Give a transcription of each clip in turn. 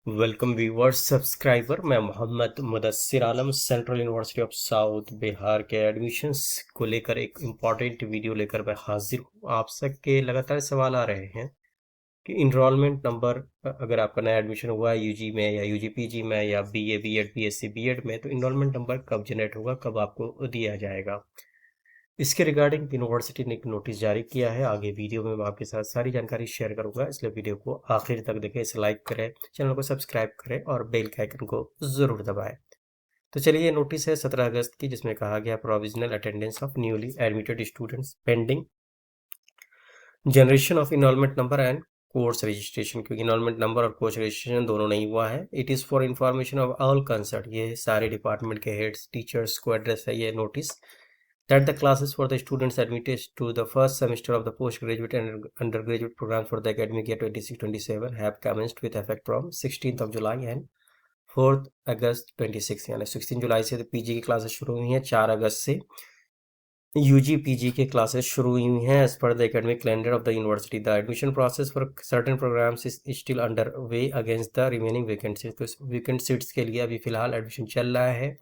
Welcome viewers subscriber. मैं Mohammad Mudassir Alam central university of south Bihar के admissions को लेकर एक इम्पॉर्टेंट वीडियो लेकर मैं हाजिर हूँ। आप सबके लगातार सवाल आ रहे हैं कि इनरोलमेंट नंबर अगर आपका नया एडमिशन हुआ है यूजी में या यूजी पीजी में या बीए बीएड बीएससी बीएड में, तो इनरोलमेंट नंबर कब जनरेट होगा, कब आपको दिया जाएगा। इसके रिगार्डिंग यूनिवर्सिटी ने एक नोटिस जारी किया है। आगे वीडियो में मैं आपके साथ सारी जानकारी शेयर करूंगा, इसलिए वीडियो को आखिर तक देखें, इसे लाइक करें, चैनल को सब्सक्राइब करें और बेल के आइकन को जरूर दबाएं। तो चलिए, ये नोटिस है 17 अगस्त की, जिसमें कहा गया provisional attendance of newly admitted students pending generation of enrolment number and course registration. क्योंकि इनरोलमेंट नंबर और कोर्स रजिस्ट्रेशन दोनों नहीं हुआ है। It is for information of all concern, ये सारे डिपार्टमेंट के हेड्स टीचर्स को एड्रेस है ये notice, that the classes for the students admitted to the first semester of the postgraduate and undergraduate programs for the academic year 26-27 have commenced with effect from 16th of July and 4th August 26, यानी 16 जुलाई से तो PG की classes शुरू हुई हैं, 4 अगस्त से UG PG के classes शुरू हुई हैं as per the academic calendar of the university. The admission process for certain programmes is still under way against the remaining vacant seats. तो वैकेंट सीट्स के लिए अभी फिलहाल एडमिशन चल रहा है।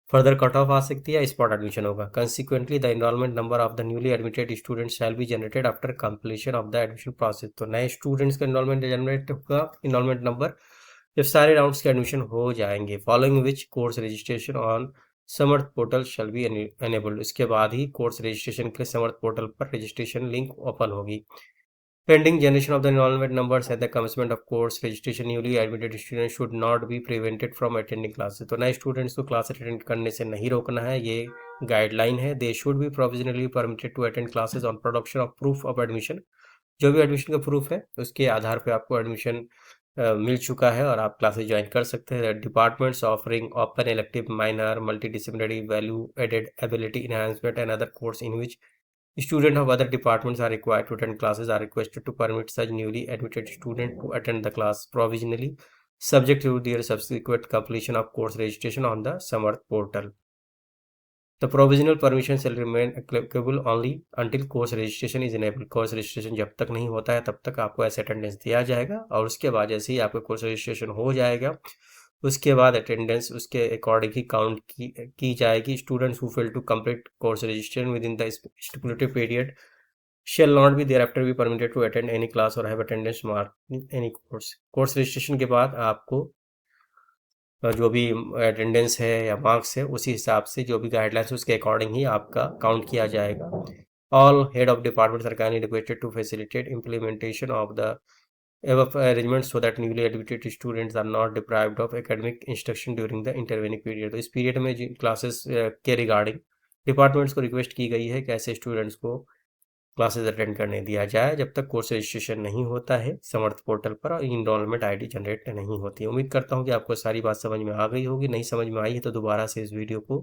फर्दर कट ऑफ आ सकती है, स्पॉट एडमिशन होगा। Consequently the enrolment number of the newly admitted students shall be generated after completion of the admission process. तो नए स्टूडेंट्स का एनरोलमेंट जनरेट होगा, एनरोलमेंट नंबर, जब सारे राउंड्स के एडमिशन हो जाएंगे। Following which course registration on Samarth portal shall be enabled. इसके बाद ही कोर्स रजिस्ट्रेशन के लिए समर्थ पोर्टल पर रजिस्ट्रेशन लिंक ओपन होगी। Pending generation of the enrollment numbers at the commencement of course registration, newly admitted students should not be prevented from attending classes। तो नए students को class attend करने से नहीं रोकना है, ये गाइडलाइन है। They should be provisionally permitted to attend classes on production of proof of admission. जो भी एडमिशन का प्रूफ है उसके आधार पे आपको एडमिशन मिल चुका है और आप क्लासेस ज्वाइन कर सकते हैं। Departments offering open elective minor multidisciplinary value added ability enhancement and other course in which students of other departments are required to attend classes are requested to permit such newly admitted student to attend the class provisionally, subject to their subsequent completion of course registration on the Samarth portal. The provisional permission shall remain applicable only until course registration is enabled। course registration जब तक नहीं होता है तब तक आपको ऐसे attendance दिया जाएगा, और उसके बाद जैसे ही आपका कोर्स रजिस्ट्रेशन हो जाएगा उसके बाद अटेंडेंस उसके अकॉर्डिंग ही काउंट की जाएगी। Students who fail to complete course registration within the stipulated period shall not be thereafter be permitted to attend any class or have attendance mark in any course। Course registration के बाद आपको जो भी attendance है या marks है उसी हिसाब से जो भी गाइडलाइंस उसके अकॉर्डिंग ही आपका काउंट किया जाएगा। All head of departments are kindly requested to facilitate implementation of the above arrangements so that newly admitted students are not deprived of academic instruction during the intervening period। तो इस period में जिन classes के regarding departments को request की गई है कि ऐसे स्टूडेंट्स को क्लासेस अटेंड करने दिया जाए जब तक कोर्स रजिस्ट्रेशन नहीं होता है समर्थ पोर्टल पर और इनरोलमेंट आईडी जनरेट नहीं होती है। उम्मीद करता हूँ कि आपको सारी बात समझ में आ गई होगी। नहीं समझ में आई है तो दोबारा से इस वीडियो को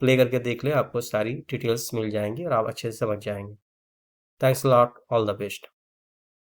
प्ले करके देख लें, आपको सारी डिटेल्स मिल जाएंगी और आप अच्छे से समझ जाएंगे। Thanks a lot, all the best.